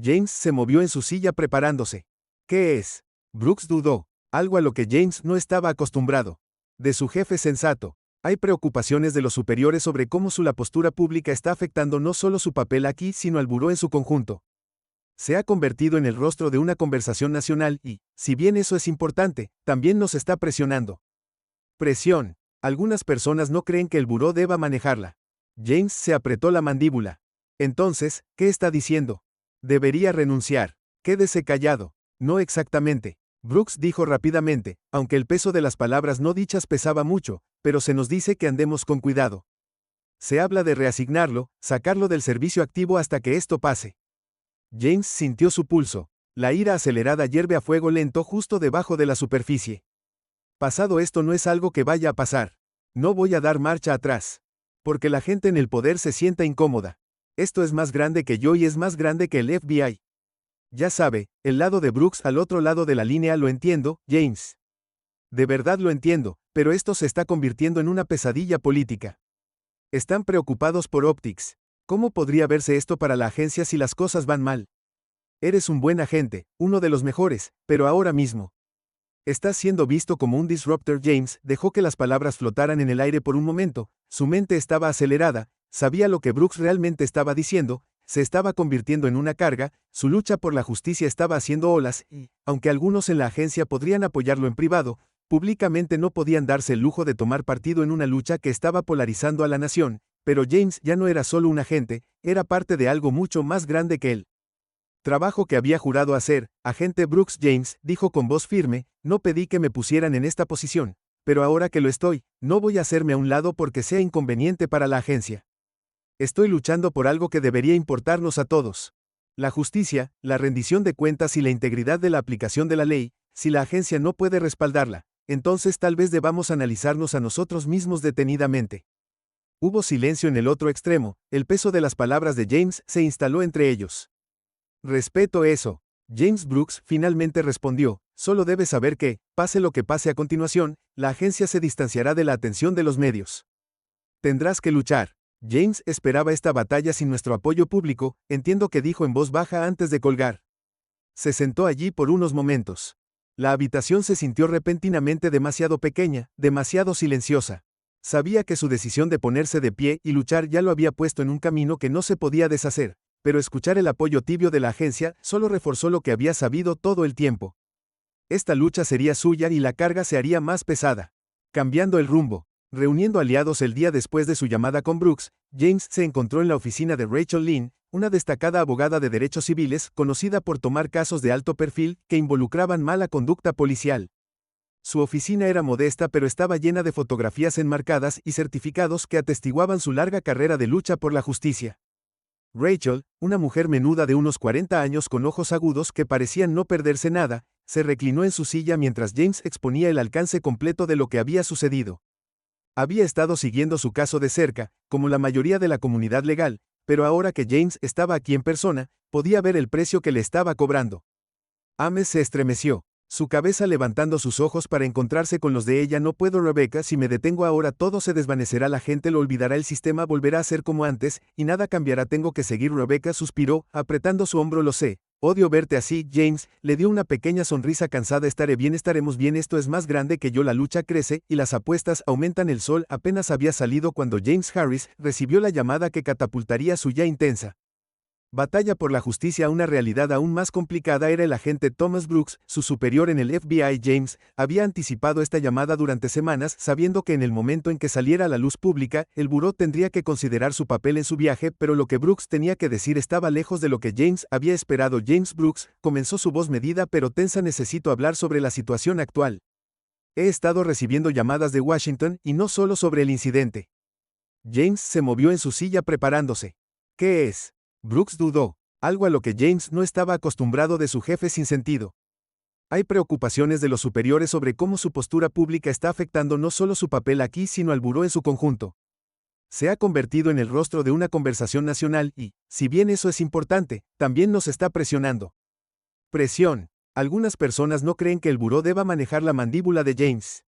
James se movió en su silla preparándose. ¿Qué es? Brooks dudó, algo a lo que James no estaba acostumbrado. De su jefe sensato. Hay preocupaciones de los superiores sobre cómo la postura pública está afectando no solo su papel aquí sino al buró en su conjunto. Se ha convertido en el rostro de una conversación nacional y, si bien eso es importante, también nos está presionando. Presión. Algunas personas no creen que el buró deba manejarla. James se apretó la mandíbula. Entonces, ¿qué está diciendo? Debería renunciar. Quédese callado. No exactamente. Brooks dijo rápidamente, aunque el peso de las palabras no dichas pesaba mucho, pero se nos dice que andemos con cuidado. Se habla de reasignarlo, sacarlo del servicio activo hasta que esto pase. James sintió su pulso. La ira acelerada hierve a fuego lento justo debajo de la superficie. Pasado esto no es algo que vaya a pasar. No voy a dar marcha atrás. Porque la gente en el poder se sienta incómoda. Esto es más grande que yo y es más grande que el FBI. Ya sabe, el lado de Brooks al otro lado de la línea lo entiendo, James. De verdad lo entiendo, pero esto se está convirtiendo en una pesadilla política. Están preocupados por Optics. ¿Cómo podría verse esto para la agencia si las cosas van mal? Eres un buen agente, uno de los mejores, pero ahora mismo. Estás siendo visto como un disruptor. James dejó que las palabras flotaran en el aire por un momento, su mente estaba acelerada, sabía lo que Brooks realmente estaba diciendo, se estaba convirtiendo en una carga, su lucha por la justicia estaba haciendo olas y, aunque algunos en la agencia podrían apoyarlo en privado, públicamente no podían darse el lujo de tomar partido en una lucha que estaba polarizando a la nación, pero James ya no era solo un agente, era parte de algo mucho más grande que él. Trabajo que había jurado hacer, agente Brooks. James dijo con voz firme, no pedí que me pusieran en esta posición, pero ahora que lo estoy, no voy a hacerme a un lado porque sea inconveniente para la agencia. Estoy luchando por algo que debería importarnos a todos. La justicia, la rendición de cuentas y la integridad de la aplicación de la ley. Si la agencia no puede respaldarla, entonces tal vez debamos analizarnos a nosotros mismos detenidamente. Hubo silencio en el otro extremo, el peso de las palabras de James se instaló entre ellos. Respeto eso. James Brooks finalmente respondió, solo debes saber que, pase lo que pase a continuación, la agencia se distanciará de la atención de los medios. Tendrás que luchar. James esperaba esta batalla sin nuestro apoyo público, entiendo que dijo en voz baja antes de colgar. Se sentó allí por unos momentos. La habitación se sintió repentinamente demasiado pequeña, demasiado silenciosa. Sabía que su decisión de ponerse de pie y luchar ya lo había puesto en un camino que no se podía deshacer, pero escuchar el apoyo tibio de la agencia solo reforzó lo que había sabido todo el tiempo. Esta lucha sería suya y la carga se haría más pesada. Cambiando el rumbo. Reuniendo aliados el día después de su llamada con Brooks, James se encontró en la oficina de Rachel Lynn, una destacada abogada de derechos civiles conocida por tomar casos de alto perfil que involucraban mala conducta policial. Su oficina era modesta pero estaba llena de fotografías enmarcadas y certificados que atestiguaban su larga carrera de lucha por la justicia. Rachel, una mujer menuda de unos 40 años con ojos agudos que parecían no perderse nada, se reclinó en su silla mientras James exponía el alcance completo de lo que había sucedido. Había estado siguiendo su caso de cerca, como la mayoría de la comunidad legal, pero ahora que James estaba aquí en persona, podía ver el precio que le estaba cobrando. Ames se estremeció, su cabeza levantando sus ojos para encontrarse con los de ella. No puedo, Rebecca, si me detengo ahora todo se desvanecerá, la gente lo olvidará, el sistema volverá a ser como antes, y nada cambiará, tengo que seguir. Rebecca suspiró, apretando su hombro. Lo sé. Odio verte así. James le dio una pequeña sonrisa cansada. Estaremos bien, esto es más grande que yo, la lucha crece, y las apuestas aumentan. El sol apenas había salido cuando James Harris recibió la llamada que catapultaría su ya intensa batalla por la justicia a una realidad aún más complicada. Era el agente Thomas Brooks, su superior en el FBI. James había anticipado esta llamada durante semanas, sabiendo que en el momento en que saliera a la luz pública, el buró tendría que considerar su papel en su viaje, pero lo que Brooks tenía que decir estaba lejos de lo que James había esperado. James Brooks, comenzó su voz medida pero tensa, necesito hablar sobre la situación actual. He estado recibiendo llamadas de Washington, y no solo sobre el incidente. James se movió en su silla preparándose. ¿Qué es? Brooks dudó, algo a lo que James no estaba acostumbrado de su jefe sin sentido. Hay preocupaciones de los superiores sobre cómo su postura pública está afectando no solo su papel aquí sino al buró en su conjunto. Se ha convertido en el rostro de una conversación nacional y, si bien eso es importante, también nos está presionando. Presión. Algunas personas no creen que el buró deba manejar la mandíbula de James.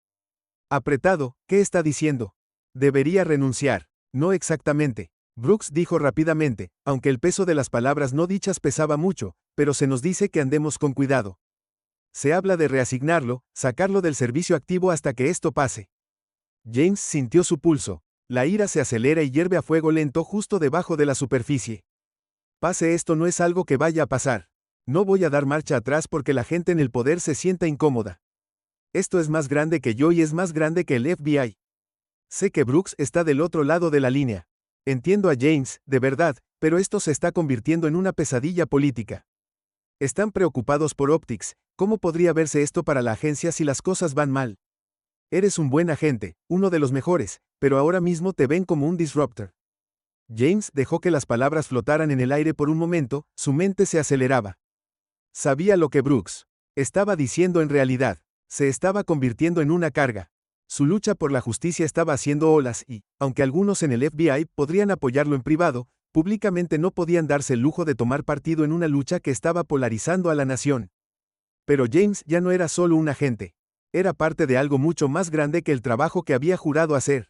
Apretado, ¿qué está diciendo? Debería renunciar. No exactamente. Brooks dijo rápidamente, aunque el peso de las palabras no dichas pesaba mucho, pero se nos dice que andemos con cuidado. Se habla de reasignarlo, sacarlo del servicio activo hasta que esto pase. James sintió su pulso. La ira se acelera y hierve a fuego lento justo debajo de la superficie. Pase esto, no es algo que vaya a pasar. No voy a dar marcha atrás porque la gente en el poder se sienta incómoda. Esto es más grande que yo y es más grande que el FBI. Sé que Brooks está del otro lado de la línea. Entiendo a James, de verdad, pero esto se está convirtiendo en una pesadilla política. Están preocupados por Optics. ¿Cómo podría verse esto para la agencia si las cosas van mal? Eres un buen agente, uno de los mejores, pero ahora mismo te ven como un disruptor. James dejó que las palabras flotaran en el aire por un momento, su mente se aceleraba. Sabía lo que Brooks estaba diciendo en realidad. Se estaba convirtiendo en una carga. Su lucha por la justicia estaba haciendo olas y, aunque algunos en el FBI podrían apoyarlo en privado, públicamente no podían darse el lujo de tomar partido en una lucha que estaba polarizando a la nación. Pero James ya no era solo un agente. Era parte de algo mucho más grande que el trabajo que había jurado hacer.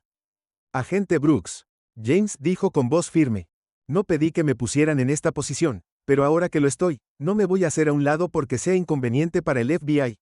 Agente Brooks. James dijo con voz firme. No pedí que me pusieran en esta posición, pero ahora que lo estoy, no me voy a hacer a un lado porque sea inconveniente para el FBI.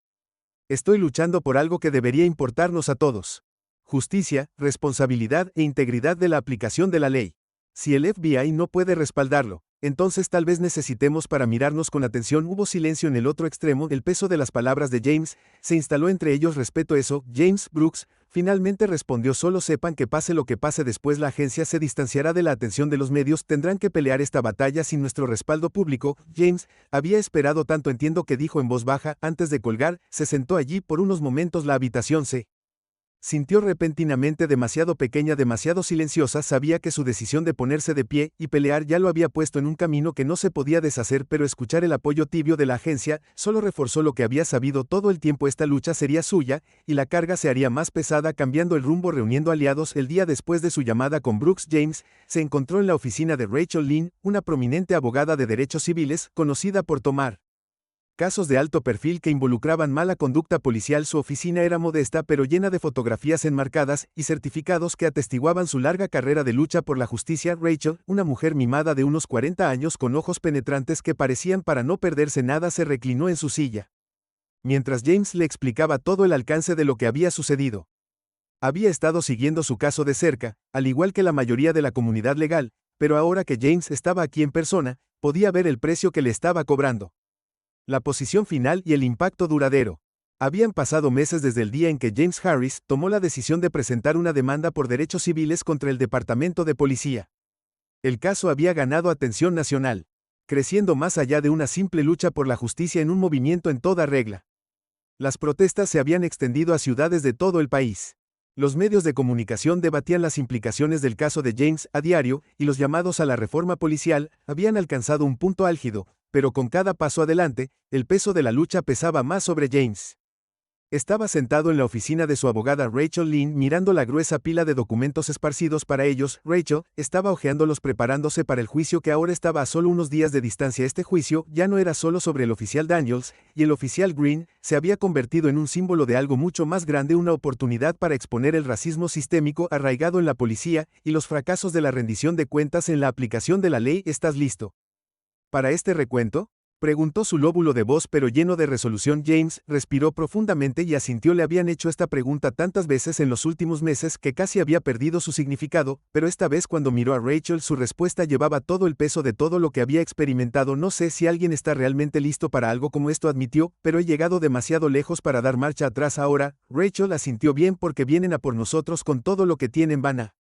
Estoy luchando por algo que debería importarnos a todos. Justicia, responsabilidad e integridad de la aplicación de la ley. Si el FBI no puede respaldarlo, entonces tal vez necesitemos para mirarnos con atención. Hubo silencio en el otro extremo, el peso de las palabras de James se instaló entre ellos. Respeto eso. James Brooks finalmente respondió, solo sepan que pase lo que pase después la agencia se distanciará de la atención de los medios, tendrán que pelear esta batalla sin nuestro respaldo público. James había esperado tanto, entiendo que dijo en voz baja, antes de colgar, se sentó allí por unos momentos. La habitación se Sintió repentinamente demasiado pequeña, demasiado silenciosa, sabía que su decisión de ponerse de pie y pelear ya lo había puesto en un camino que no se podía deshacer, pero escuchar el apoyo tibio de la agencia solo reforzó lo que había sabido todo el tiempo: esta lucha sería suya, y la carga se haría más pesada. Cambiando el rumbo, reuniendo aliados, el día después de su llamada con Brooks, James se encontró en la oficina de Rachel Lynn, una prominente abogada de derechos civiles, conocida por tomar casos de alto perfil que involucraban mala conducta policial. Su oficina era modesta pero llena de fotografías enmarcadas y certificados que atestiguaban su larga carrera de lucha por la justicia. Rachel, una mujer mimada de unos 40 años con ojos penetrantes que parecían para no perderse nada, se reclinó en su silla, mientras James le explicaba todo el alcance de lo que había sucedido. Había estado siguiendo su caso de cerca, al igual que la mayoría de la comunidad legal, pero ahora que James estaba aquí en persona, podía ver el precio que le estaba cobrando. La posición final y el impacto duradero. Habían pasado meses desde el día en que James Harris tomó la decisión de presentar una demanda por derechos civiles contra el Departamento de Policía. El caso había ganado atención nacional, creciendo más allá de una simple lucha por la justicia en un movimiento en toda regla. Las protestas se habían extendido a ciudades de todo el país. Los medios de comunicación debatían las implicaciones del caso de James a diario, y los llamados a la reforma policial habían alcanzado un punto álgido, pero con cada paso adelante, el peso de la lucha pesaba más sobre James. Estaba sentado en la oficina de su abogada Rachel Lynn mirando la gruesa pila de documentos esparcidos para ellos. Rachel estaba hojeándolos, preparándose para el juicio que ahora estaba a solo unos días de distancia. Este juicio ya no era solo sobre el oficial Daniels y el oficial Green, se había convertido en un símbolo de algo mucho más grande, una oportunidad para exponer el racismo sistémico arraigado en la policía y los fracasos de la rendición de cuentas en la aplicación de la ley. ¿Estás listo para este recuento?, preguntó su lóbulo de voz pero lleno de resolución. James respiró profundamente y asintió. Le habían hecho esta pregunta tantas veces en los últimos meses que casi había perdido su significado, pero esta vez, cuando miró a Rachel, su respuesta llevaba todo el peso de todo lo que había experimentado. No sé si alguien está realmente listo para algo como esto, admitió, pero he llegado demasiado lejos para dar marcha atrás ahora. Rachel asintió. Bien, porque vienen a por nosotros con todo lo que tienen. Van a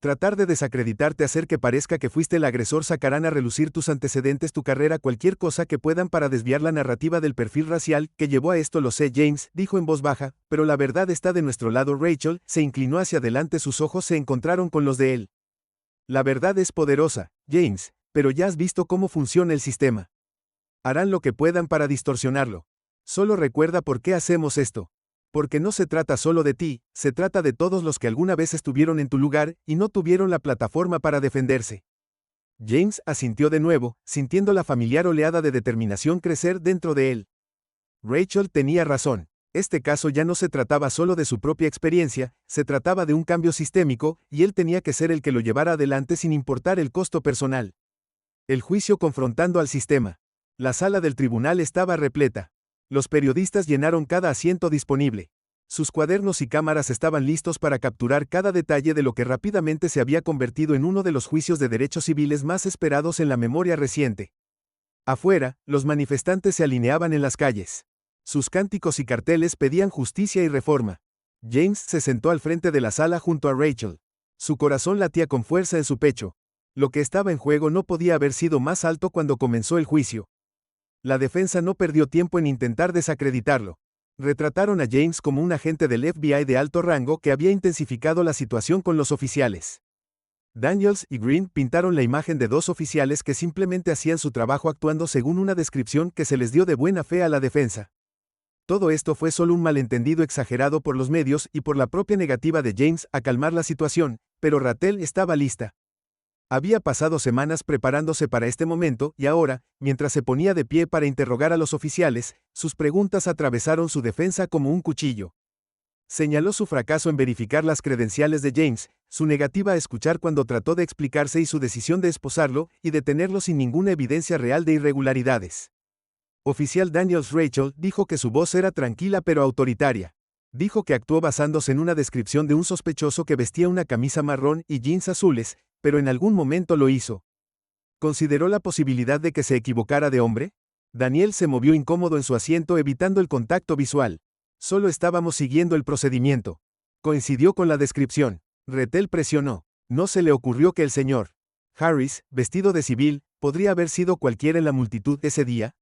tratar de desacreditarte, hacer que parezca que fuiste el agresor, sacarán a relucir tus antecedentes, tu carrera, cualquier cosa que puedan para desviar la narrativa del perfil racial que llevó a esto. Lo sé, James dijo en voz baja, pero la verdad está de nuestro lado. Rachel se inclinó hacia adelante, sus ojos se encontraron con los de él. La verdad es poderosa, James, pero ya has visto cómo funciona el sistema. Harán lo que puedan para distorsionarlo. Solo recuerda por qué hacemos esto. Porque no se trata solo de ti, se trata de todos los que alguna vez estuvieron en tu lugar y no tuvieron la plataforma para defenderse. James asintió de nuevo, sintiendo la familiar oleada de determinación crecer dentro de él. Rachel tenía razón. Este caso ya no se trataba solo de su propia experiencia, se trataba de un cambio sistémico, y él tenía que ser el que lo llevara adelante sin importar el costo personal. El juicio confrontando al sistema. La sala del tribunal estaba repleta. Los periodistas llenaron cada asiento disponible. Sus cuadernos y cámaras estaban listos para capturar cada detalle de lo que rápidamente se había convertido en uno de los juicios de derechos civiles más esperados en la memoria reciente. Afuera, los manifestantes se alineaban en las calles. Sus cánticos y carteles pedían justicia y reforma. James se sentó al frente de la sala junto a Rachel. Su corazón latía con fuerza en su pecho. Lo que estaba en juego no podía haber sido más alto cuando comenzó el juicio. La defensa no perdió tiempo en intentar desacreditarlo. Retrataron a James como un agente del FBI de alto rango que había intensificado la situación con los oficiales. Daniels y Green pintaron la imagen de dos oficiales que simplemente hacían su trabajo actuando según una descripción que se les dio de buena fe a la defensa. Todo esto fue solo un malentendido exagerado por los medios y por la propia negativa de James a calmar la situación, pero Rachel estaba lista. Había pasado semanas preparándose para este momento y ahora, mientras se ponía de pie para interrogar a los oficiales, sus preguntas atravesaron su defensa como un cuchillo. Señaló su fracaso en verificar las credenciales de James, su negativa a escuchar cuando trató de explicarse y su decisión de esposarlo y detenerlo sin ninguna evidencia real de irregularidades. Oficial Daniels. Rachel dijo que su voz era tranquila pero autoritaria. Dijo que actuó basándose en una descripción de un sospechoso que vestía una camisa marrón y jeans azules, pero en algún momento lo hizo. ¿Consideró la posibilidad de que se equivocara de hombre? Daniel se movió incómodo en su asiento, evitando el contacto visual. Solo estábamos siguiendo el procedimiento. Coincidió con la descripción. Rachel presionó. ¿No se le ocurrió que el señor Harris, vestido de civil, podría haber sido cualquiera en la multitud ese día?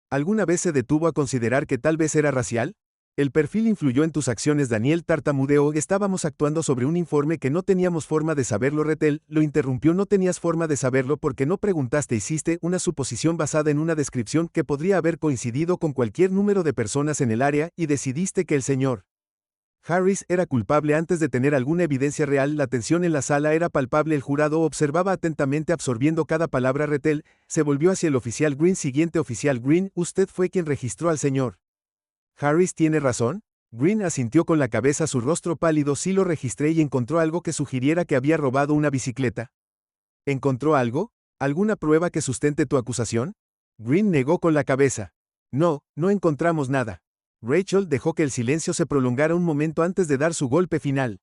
¿Alguna vez se detuvo a considerar que tal vez era racial? El perfil influyó en tus acciones. Daniel tartamudeó. Estábamos actuando sobre un informe que no teníamos forma de saberlo. Rethel lo interrumpió. No tenías forma de saberlo porque no preguntaste. Hiciste una suposición basada en una descripción que podría haber coincidido con cualquier número de personas en el área y decidiste que el señor Harris era culpable antes de tener alguna evidencia real. La tensión en la sala era palpable. El jurado observaba atentamente absorbiendo cada palabra. Rethel se volvió hacia el oficial Green. Siguiente oficial Green, usted fue quien registró al señor Harris. ¿Tiene razón? Green asintió con la cabeza. Su rostro pálido. Sí, lo registré y encontró algo que sugiriera que había robado una bicicleta. ¿Encontró algo? ¿Alguna prueba que sustente tu acusación? Green negó con la cabeza. No, no encontramos nada. Rachel dejó que el silencio se prolongara un momento antes de dar su golpe final.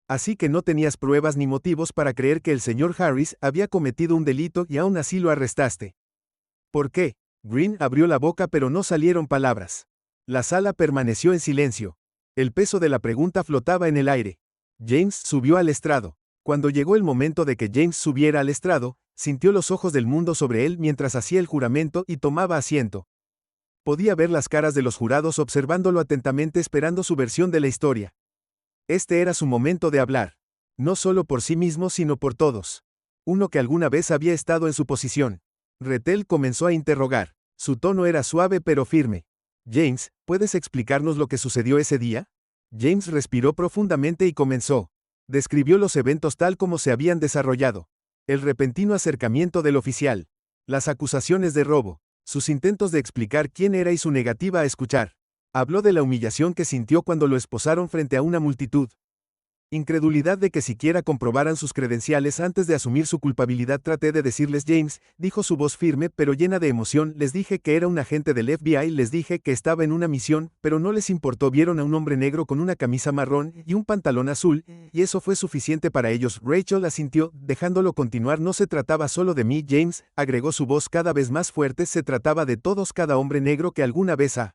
Así que no tenías pruebas ni motivos para creer que el señor Harris había cometido un delito y aún así lo arrestaste. ¿Por qué? Green abrió la boca pero no salieron palabras. La sala permaneció en silencio. El peso de la pregunta flotaba en el aire. James subió al estrado. Cuando llegó el momento de que James subiera al estrado, sintió los ojos del mundo sobre él mientras hacía el juramento y tomaba asiento. Podía ver las caras de los jurados observándolo atentamente esperando su versión de la historia. Este era su momento de hablar. No solo por sí mismo sino por todos. Uno que alguna vez había estado en su posición. Rethel comenzó a interrogar. Su tono era suave pero firme. James, ¿puedes explicarnos lo que sucedió ese día? James respiró profundamente y comenzó. Describió los eventos tal como se habían desarrollado. El repentino acercamiento del oficial. Las acusaciones de robo. Sus intentos de explicar quién era y su negativa a escuchar. Habló de la humillación que sintió cuando lo esposaron frente a una multitud. Incredulidad de que siquiera comprobaran sus credenciales antes de asumir su culpabilidad. Traté de decirles, James, dijo su voz firme pero llena de emoción, les dije que era un agente del FBI, les dije que estaba en una misión, pero no les importó. Vieron a un hombre negro con una camisa marrón y un pantalón azul, y eso fue suficiente para ellos. Rachel asintió, dejándolo continuar. No se trataba solo de mí, James, agregó su voz cada vez más fuerte, se trataba de todos. Cada hombre negro que alguna vez ha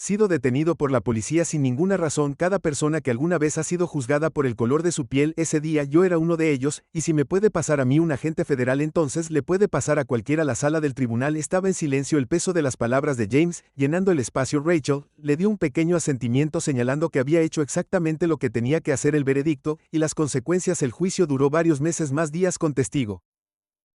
sido detenido por la policía sin ninguna razón, cada persona que alguna vez ha sido juzgada por el color de su piel. Ese día yo era uno de ellos, y si me puede pasar a mí un agente federal, entonces le puede pasar a cualquiera. La sala del tribunal estaba en silencio. El peso de las palabras de James, llenando el espacio. Rachel le dio un pequeño asentimiento señalando que había hecho exactamente lo que tenía que hacer. El veredicto y las consecuencias. El juicio duró varios meses más, días con testigo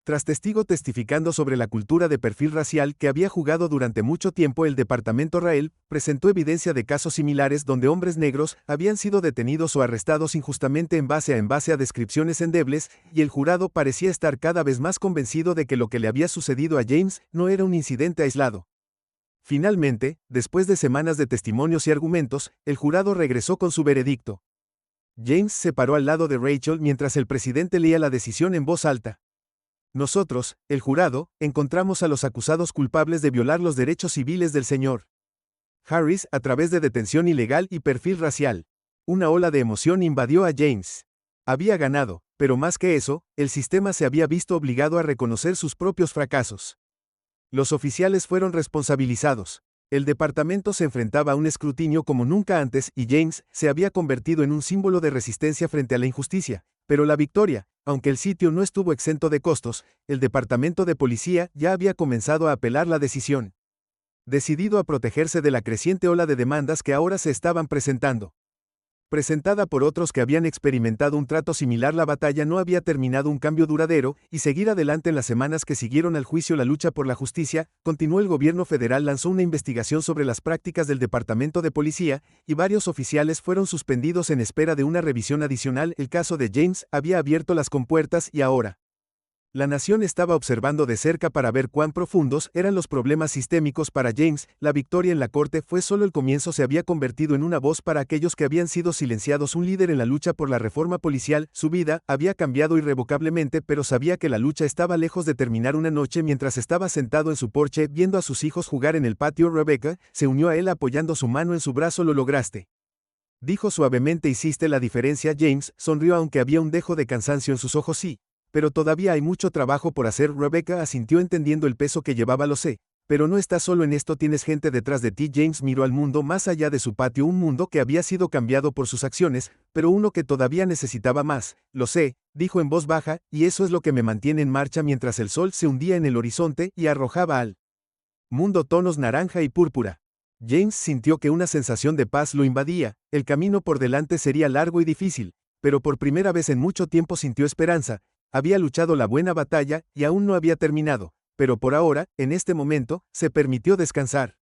tras testigo testificando sobre la cultura de perfil racial que había jugado durante mucho tiempo. El departamento Rael presentó evidencia de casos similares donde hombres negros habían sido detenidos o arrestados injustamente en base a descripciones endebles, y el jurado parecía estar cada vez más convencido de que lo que le había sucedido a James no era un incidente aislado. Finalmente, después de semanas de testimonios y argumentos, el jurado regresó con su veredicto. James se paró al lado de Rachel mientras el presidente leía la decisión en voz alta. Nosotros, el jurado, encontramos a los acusados culpables de violar los derechos civiles del señor Harris a través de detención ilegal y perfil racial. Una ola de emoción invadió a James. Había ganado, pero más que eso, el sistema se había visto obligado a reconocer sus propios fracasos. Los oficiales fueron responsabilizados. El departamento se enfrentaba a un escrutinio como nunca antes y James se había convertido en un símbolo de resistencia frente a la injusticia. Pero la victoria, aunque el sitio no estuvo exento de costos, el departamento de policía ya había comenzado a apelar la decisión. Decidido a protegerse de la creciente ola de demandas que ahora se estaban presentando. Presentada por otros que habían experimentado un trato similar, la batalla no había terminado. Un cambio duradero, y seguir adelante. En las semanas que siguieron al juicio, la lucha por la justicia continuó. El gobierno federal lanzó una investigación sobre las prácticas del departamento de policía, y varios oficiales fueron suspendidos en espera de una revisión adicional. El caso de James había abierto las compuertas y ahora la nación estaba observando de cerca para ver cuán profundos eran los problemas sistémicos. Para James, la victoria en la corte fue solo el comienzo. Se había convertido en una voz para aquellos que habían sido silenciados, un líder en la lucha por la reforma policial. Su vida había cambiado irrevocablemente, pero sabía que la lucha estaba lejos de terminar. Una noche, mientras estaba sentado en su porche viendo a sus hijos jugar en el patio, Rebecca se unió a él apoyando su mano en su brazo. Lo lograste, dijo suavemente. Hiciste la diferencia. James sonrió aunque había un dejo de cansancio en sus ojos. Sí, pero todavía hay mucho trabajo por hacer. Rebecca asintió entendiendo el peso que llevaba. Lo sé, pero no estás solo en esto, tienes gente detrás de ti. James miró al mundo más allá de su patio, un mundo que había sido cambiado por sus acciones, pero uno que todavía necesitaba más. Lo sé, dijo en voz baja, y eso es lo que me mantiene en marcha. Mientras el sol se hundía en el horizonte y arrojaba al mundo tonos naranja y púrpura, James sintió que una sensación de paz lo invadía, el camino por delante sería largo y difícil, pero por primera vez en mucho tiempo sintió esperanza, había luchado la buena batalla y aún no había terminado, pero por ahora, en este momento, se permitió descansar.